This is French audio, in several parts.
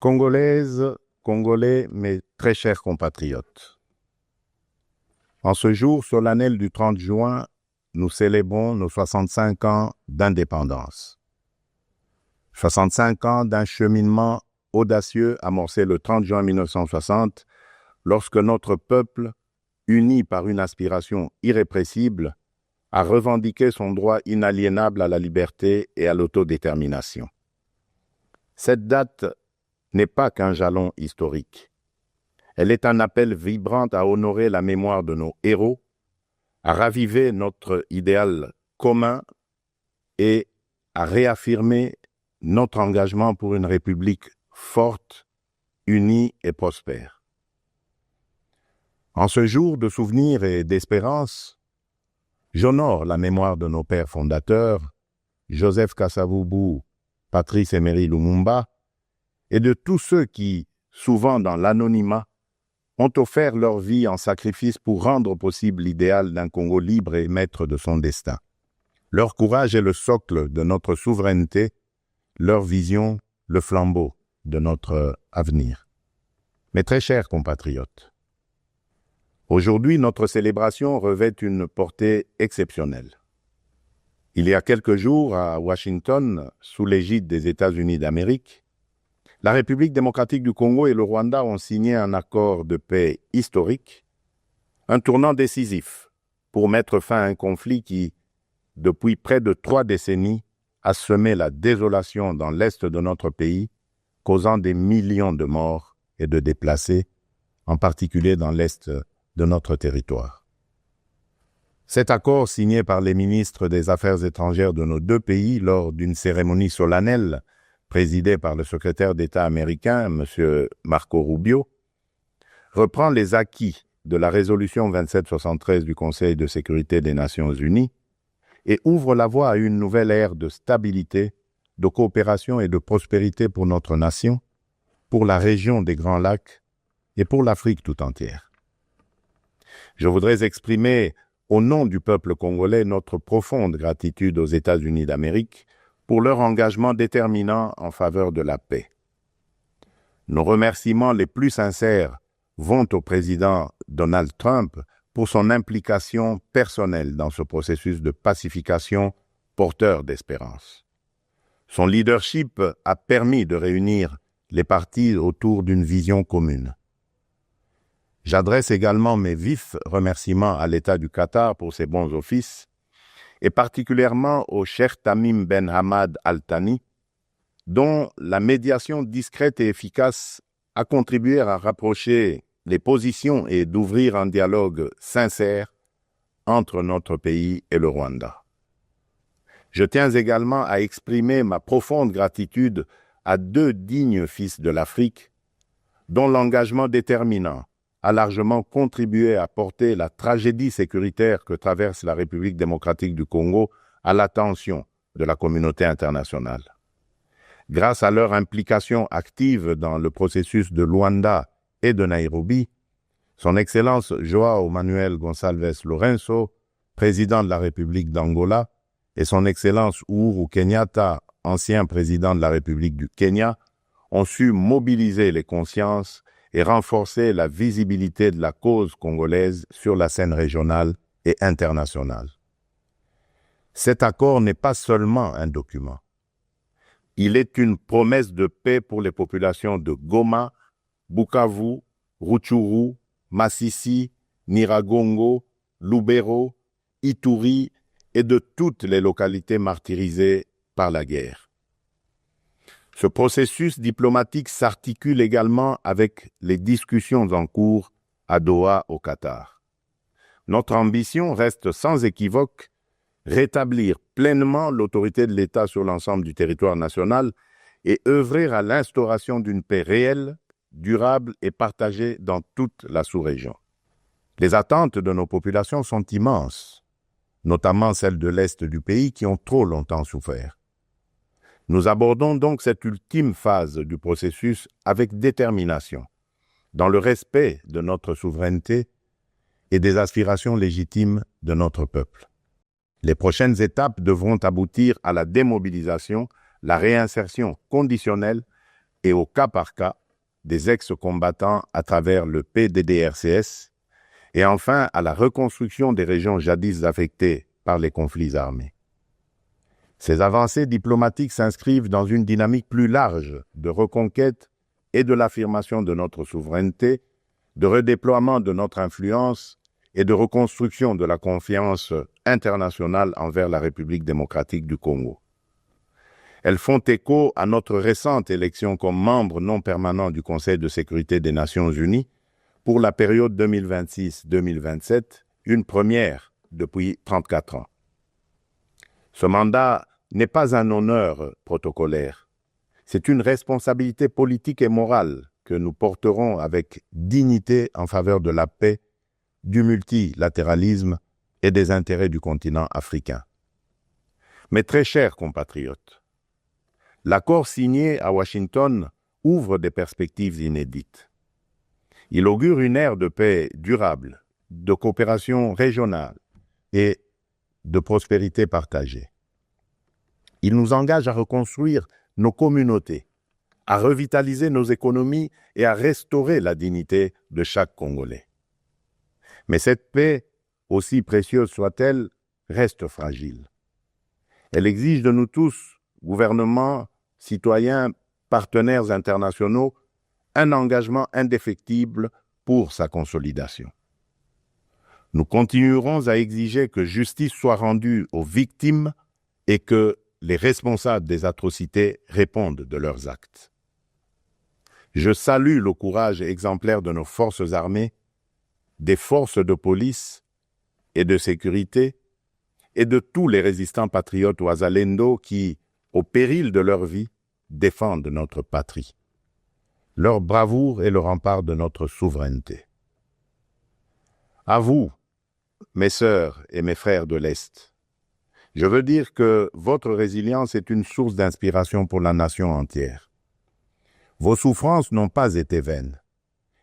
Congolaises, Congolais, mes très chers compatriotes, en ce jour solennel du 30 juin, nous célébrons nos 65 ans d'indépendance. 65 ans d'un cheminement audacieux amorcé le 30 juin 1960, lorsque notre peuple, uni par une aspiration irrépressible, a revendiqué son droit inaliénable à la liberté et à l'autodétermination. Cette date n'est pas qu'un jalon historique. Elle est un appel vibrant à honorer la mémoire de nos héros, à raviver notre idéal commun et à réaffirmer notre engagement pour une République forte, unie et prospère. En ce jour de souvenir et d'espérance, j'honore la mémoire de nos pères fondateurs, Joseph Kasavubu, Patrice Emery Lumumba, et de tous ceux qui, souvent dans l'anonymat, ont offert leur vie en sacrifice pour rendre possible l'idéal d'un Congo libre et maître de son destin. Leur courage est le socle de notre souveraineté, leur vision, le flambeau de notre avenir. Mes très chers compatriotes, aujourd'hui, notre célébration revêt une portée exceptionnelle. Il y a quelques jours, à Washington, sous l'égide des États-Unis d'Amérique, la République démocratique du Congo et le Rwanda ont signé un accord de paix historique, un tournant décisif pour mettre fin à un conflit qui, depuis près de 3 décennies, a semé la désolation dans l'est de notre pays, causant des millions de morts et de déplacés, en particulier dans l'est de notre territoire. Cet accord, signé par les ministres des Affaires étrangères de nos 2 pays lors d'une cérémonie solennelle présidée par le secrétaire d'État américain, M. Marco Rubio, reprend les acquis de la résolution 2773 du Conseil de sécurité des Nations unies et ouvre la voie à une nouvelle ère de stabilité, de coopération et de prospérité pour notre nation, pour la région des Grands Lacs et pour l'Afrique tout entière. Je voudrais exprimer au nom du peuple congolais notre profonde gratitude aux États-Unis d'Amérique pour leur engagement déterminant en faveur de la paix. Nos remerciements les plus sincères vont au président Donald Trump pour son implication personnelle dans ce processus de pacification porteur d'espérance. Son leadership a permis de réunir les partis autour d'une vision commune. J'adresse également mes vifs remerciements à l'État du Qatar pour ses bons offices, et particulièrement au Cheikh Tamim Ben Hamad Al Thani, dont la médiation discrète et efficace a contribué à rapprocher les positions et d'ouvrir un dialogue sincère entre notre pays et le Rwanda. Je tiens également à exprimer ma profonde gratitude à 2 dignes fils de l'Afrique, dont l'engagement déterminant a largement contribué à porter la tragédie sécuritaire que traverse la République démocratique du Congo à l'attention de la communauté internationale. Grâce à leur implication active dans le processus de Luanda et de Nairobi, Son Excellence João Manuel Gonçalves Lourenço, président de la République d'Angola, et Son Excellence Uhuru Kenyatta, ancien président de la République du Kenya, ont su mobiliser les consciences et renforcer la visibilité de la cause congolaise sur la scène régionale et internationale. Cet accord n'est pas seulement un document. Il est une promesse de paix pour les populations de Goma, Bukavu, Rutshuru, Masisi, Nyiragongo, Lubero, Ituri et de toutes les localités martyrisées par la guerre. Ce processus diplomatique s'articule également avec les discussions en cours à Doha, au Qatar. Notre ambition reste sans équivoque rétablir pleinement l'autorité de l'État sur l'ensemble du territoire national et œuvrer à l'instauration d'une paix réelle, durable et partagée dans toute la sous-région. Les attentes de nos populations sont immenses, notamment celles de l'Est du pays qui ont trop longtemps souffert. Nous abordons donc cette ultime phase du processus avec détermination, dans le respect de notre souveraineté et des aspirations légitimes de notre peuple. Les prochaines étapes devront aboutir à la démobilisation, la réinsertion conditionnelle, et au cas par cas des ex-combattants à travers le PDDRCS et enfin à la reconstruction des régions jadis affectées par les conflits armés. Ces avancées diplomatiques s'inscrivent dans une dynamique plus large de reconquête et de l'affirmation de notre souveraineté, de redéploiement de notre influence et de reconstruction de la confiance internationale envers la République démocratique du Congo. Elles font écho à notre récente élection comme membre non permanent du Conseil de sécurité des Nations Unies pour la période 2026-2027, une première depuis 34 ans. Ce mandat n'est pas un honneur protocolaire. C'est une responsabilité politique et morale que nous porterons avec dignité en faveur de la paix, du multilatéralisme et des intérêts du continent africain. Mes très chers compatriotes, l'accord signé à Washington ouvre des perspectives inédites. Il augure une ère de paix durable, de coopération régionale et de prospérité partagée. Il nous engage à reconstruire nos communautés, à revitaliser nos économies et à restaurer la dignité de chaque Congolais. Mais cette paix, aussi précieuse soit-elle, reste fragile. Elle exige de nous tous, gouvernements, citoyens, partenaires internationaux, un engagement indéfectible pour sa consolidation. Nous continuerons à exiger que justice soit rendue aux victimes et que les responsables des atrocités répondent de leurs actes. Je salue le courage exemplaire de nos forces armées, des forces de police et de sécurité et de tous les résistants patriotes Ouazalendo qui, au péril de leur vie, défendent notre patrie. Leur bravoure est le rempart de notre souveraineté. À vous, mes sœurs et mes frères de l'Est, je veux dire que votre résilience est une source d'inspiration pour la nation entière. Vos souffrances n'ont pas été vaines.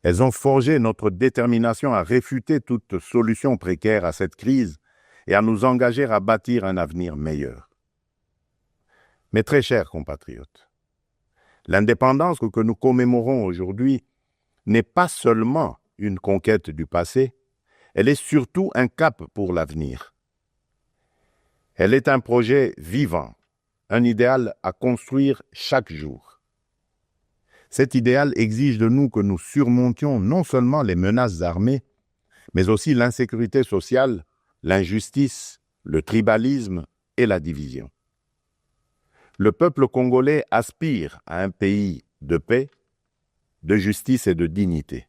Elles ont forgé notre détermination à réfuter toute solution précaire à cette crise et à nous engager à bâtir un avenir meilleur. Mes très chers compatriotes, l'indépendance que nous commémorons aujourd'hui n'est pas seulement une conquête du passé, elle est surtout un cap pour l'avenir. Elle est un projet vivant, un idéal à construire chaque jour. Cet idéal exige de nous que nous surmontions non seulement les menaces armées, mais aussi l'insécurité sociale, l'injustice, le tribalisme et la division. Le peuple congolais aspire à un pays de paix, de justice et de dignité.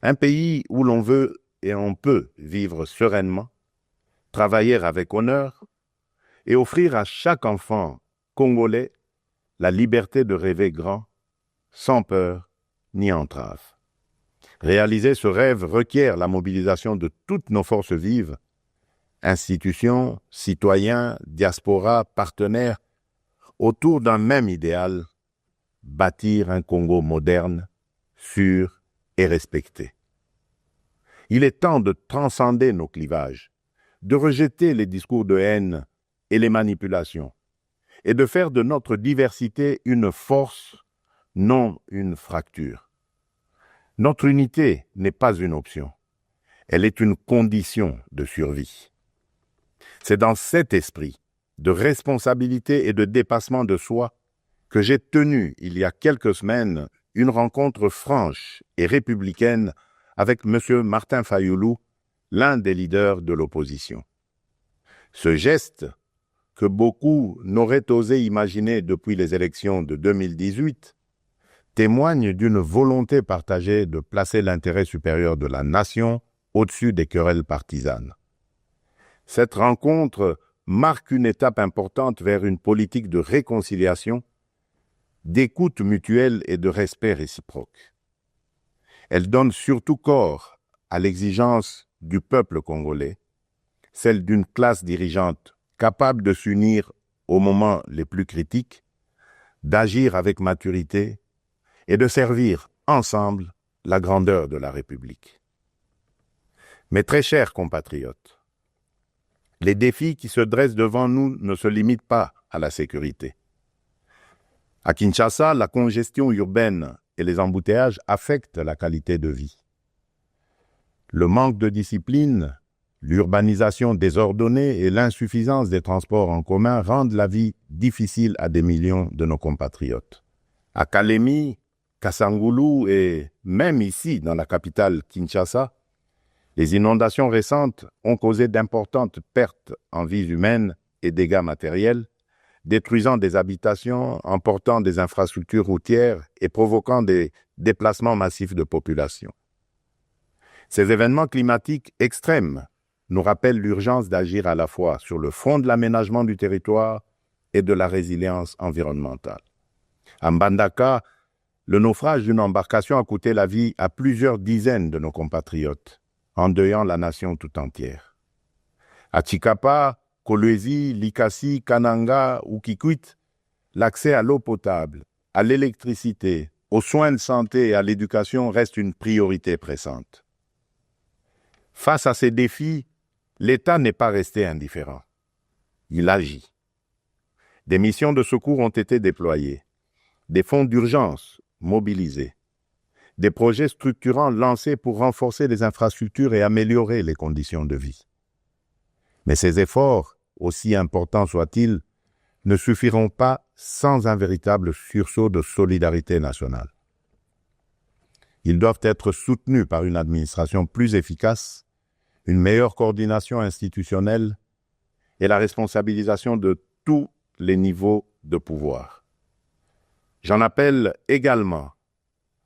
Un pays où l'on veut et on peut vivre sereinement, travailler avec honneur et offrir à chaque enfant congolais la liberté de rêver grand, sans peur ni entrave. Réaliser ce rêve requiert la mobilisation de toutes nos forces vives, institutions, citoyens, diaspora, partenaires, autour d'un même idéal, bâtir un Congo moderne, sûr et respecté. Il est temps de transcender nos clivages, de rejeter les discours de haine et les manipulations, et de faire de notre diversité une force, non une fracture. Notre unité n'est pas une option, elle est une condition de survie. C'est dans cet esprit de responsabilité et de dépassement de soi que j'ai tenu, il y a quelques semaines, une rencontre franche et républicaine avec M. Martin Fayoulou, l'un des leaders de l'opposition. Ce geste, que beaucoup n'auraient osé imaginer depuis les élections de 2018, témoigne d'une volonté partagée de placer l'intérêt supérieur de la nation au-dessus des querelles partisanes. Cette rencontre marque une étape importante vers une politique de réconciliation, d'écoute mutuelle et de respect réciproque. Elle donne surtout corps à l'exigence du peuple congolais, celle d'une classe dirigeante capable de s'unir aux moments les plus critiques, d'agir avec maturité et de servir ensemble la grandeur de la République. Mes très chers compatriotes, les défis qui se dressent devant nous ne se limitent pas à la sécurité. À Kinshasa, la congestion urbaine et les embouteillages affectent la qualité de vie. Le manque de discipline, l'urbanisation désordonnée et l'insuffisance des transports en commun rendent la vie difficile à des millions de nos compatriotes. À Kalemi, Kassangoulou et même ici, dans la capitale Kinshasa, les inondations récentes ont causé d'importantes pertes en vies humaines et dégâts matériels, détruisant des habitations, emportant des infrastructures routières et provoquant des déplacements massifs de population. Ces événements climatiques extrêmes nous rappellent l'urgence d'agir à la fois sur le front de l'aménagement du territoire et de la résilience environnementale. À Mbandaka, le naufrage d'une embarcation a coûté la vie à plusieurs dizaines de nos compatriotes, endeuillant la nation tout entière. À Tshikapa, Kolwezi, Likasi, Kananga ou Kikwit, l'accès à l'eau potable, à l'électricité, aux soins de santé et à l'éducation reste une priorité pressante. Face à ces défis, l'État n'est pas resté indifférent. Il agit. Des missions de secours ont été déployées, des fonds d'urgence mobilisés, des projets structurants lancés pour renforcer les infrastructures et améliorer les conditions de vie. Mais ces efforts, aussi importants soient-ils, ne suffiront pas sans un véritable sursaut de solidarité nationale. Ils doivent être soutenus par une administration plus efficace, une meilleure coordination institutionnelle et la responsabilisation de tous les niveaux de pouvoir. J'en appelle également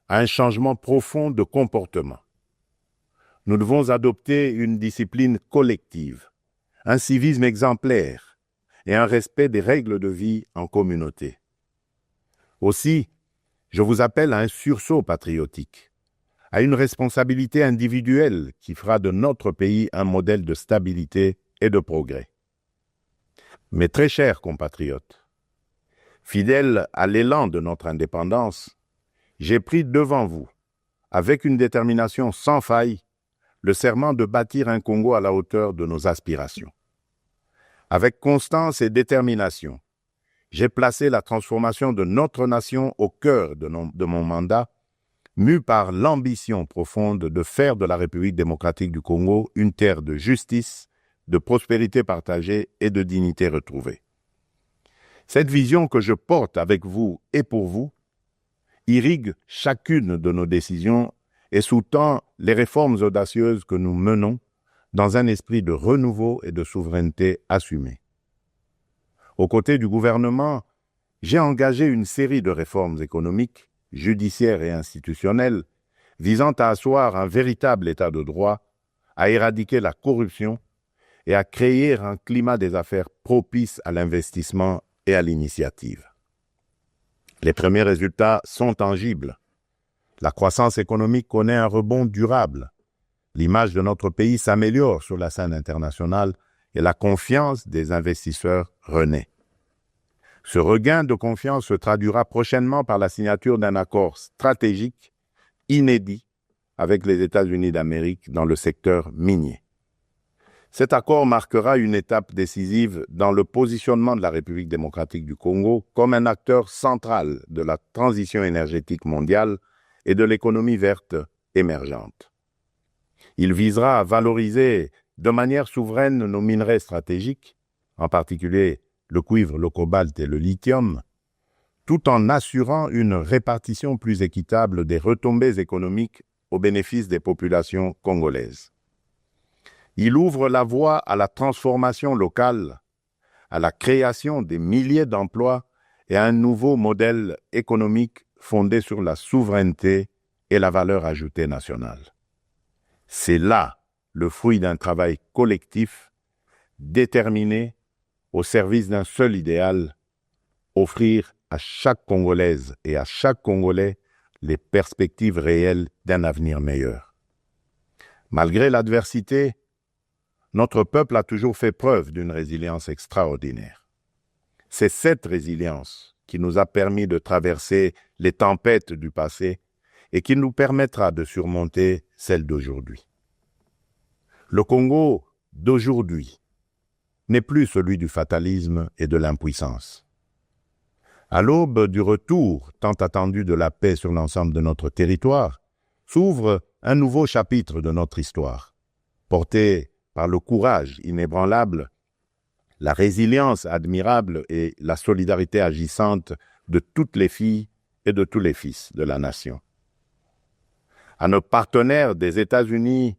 à un changement profond de comportement. Nous devons adopter une discipline collective, un civisme exemplaire et un respect des règles de vie en communauté. Aussi, je vous appelle à un sursaut patriotique, à une responsabilité individuelle qui fera de notre pays un modèle de stabilité et de progrès. Mes très chers compatriotes, fidèles à l'élan de notre indépendance, j'ai pris devant vous, avec une détermination sans faille, le serment de bâtir un Congo à la hauteur de nos aspirations. Avec constance et détermination, j'ai placé la transformation de notre nation au cœur de mon mandat, mu par l'ambition profonde de faire de la République démocratique du Congo une terre de justice, de prospérité partagée et de dignité retrouvée. Cette vision que je porte avec vous et pour vous irrigue chacune de nos décisions et sous-tend les réformes audacieuses que nous menons dans un esprit de renouveau et de souveraineté assumée. Aux côtés du gouvernement, j'ai engagé une série de réformes économiques, judiciaires et institutionnelles visant à asseoir un véritable état de droit, à éradiquer la corruption et à créer un climat des affaires propice à l'investissement et à l'initiative. Les premiers résultats sont tangibles. La croissance économique connaît un rebond durable. L'image de notre pays s'améliore sur la scène internationale et la confiance des investisseurs renaît. Ce regain de confiance se traduira prochainement par la signature d'un accord stratégique inédit avec les États-Unis d'Amérique dans le secteur minier. Cet accord marquera une étape décisive dans le positionnement de la République démocratique du Congo comme un acteur central de la transition énergétique mondiale et de l'économie verte émergente. Il visera à valoriser de manière souveraine nos minerais stratégiques, en particulier le cuivre, le cobalt et le lithium, tout en assurant une répartition plus équitable des retombées économiques au bénéfice des populations congolaises. Il ouvre la voie à la transformation locale, à la création des milliers d'emplois et à un nouveau modèle économique fondé sur la souveraineté et la valeur ajoutée nationale. C'est là le fruit d'un travail collectif, déterminé, au service d'un seul idéal, offrir à chaque Congolaise et à chaque Congolais les perspectives réelles d'un avenir meilleur. Malgré l'adversité, notre peuple a toujours fait preuve d'une résilience extraordinaire. C'est cette résilience qui nous a permis de traverser les tempêtes du passé et qui nous permettra de surmonter celles d'aujourd'hui. Le Congo d'aujourd'hui n'est plus celui du fatalisme et de l'impuissance. À l'aube du retour tant attendu de la paix sur l'ensemble de notre territoire, s'ouvre un nouveau chapitre de notre histoire, porté par le courage inébranlable, la résilience admirable et la solidarité agissante de toutes les filles et de tous les fils de la nation. À nos partenaires des États-Unis,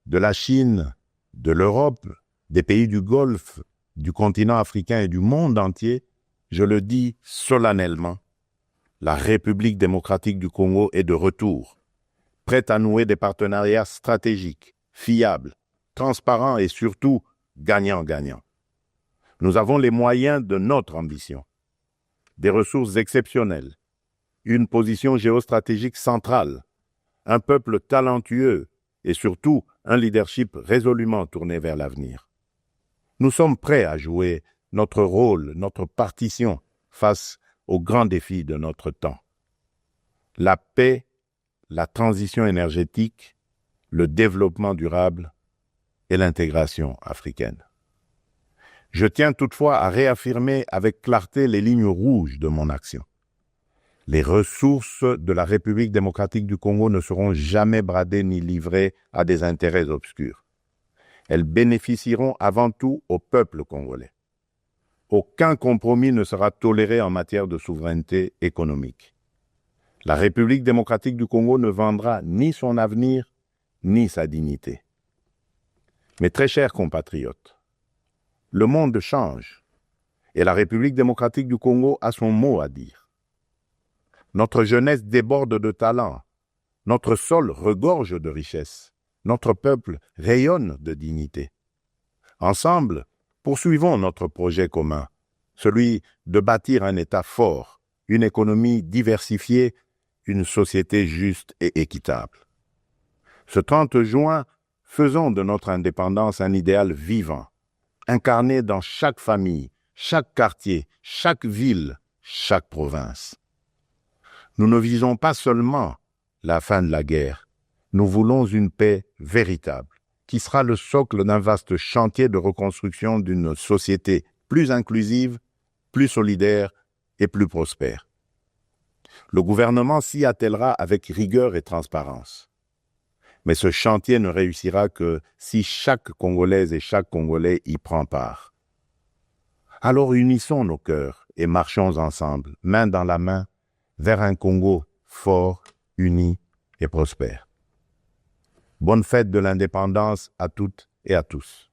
de la Chine, de l'Europe, des pays du Golfe, du continent africain et du monde entier, je le dis solennellement, la République démocratique du Congo est de retour, prête à nouer des partenariats stratégiques, fiables, transparents et surtout gagnant-gagnant. Nous avons les moyens de notre ambition, des ressources exceptionnelles, une position géostratégique centrale, un peuple talentueux et surtout un leadership résolument tourné vers l'avenir. Nous sommes prêts à jouer notre rôle, notre partition face aux grands défis de notre temps. La paix, la transition énergétique, le développement durable et l'intégration africaine. Je tiens toutefois à réaffirmer avec clarté les lignes rouges de mon action. Les ressources de la République démocratique du Congo ne seront jamais bradées ni livrées à des intérêts obscurs. Elles bénéficieront avant tout au peuple congolais. Aucun compromis ne sera toléré en matière de souveraineté économique. La République démocratique du Congo ne vendra ni son avenir, ni sa dignité. Mes très chers compatriotes, le monde change et la République démocratique du Congo a son mot à dire. Notre jeunesse déborde de talent, notre sol regorge de richesses, notre peuple rayonne de dignité. Ensemble, poursuivons notre projet commun, celui de bâtir un État fort, une économie diversifiée, une société juste et équitable. Ce 30 juin, faisons de notre indépendance un idéal vivant, incarné dans chaque famille, chaque quartier, chaque ville, chaque province. Nous ne visons pas seulement la fin de la guerre, nous voulons une paix véritable, qui sera le socle d'un vaste chantier de reconstruction d'une société plus inclusive, plus solidaire et plus prospère. Le gouvernement s'y attellera avec rigueur et transparence. Mais ce chantier ne réussira que si chaque Congolaise et chaque Congolais y prend part. Alors unissons nos cœurs et marchons ensemble, main dans la main, vers un Congo fort, uni et prospère. Bonne fête de l'indépendance à toutes et à tous.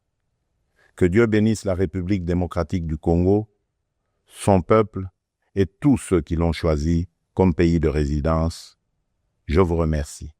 Que Dieu bénisse la République démocratique du Congo, son peuple et tous ceux qui l'ont choisi comme pays de résidence. Je vous remercie.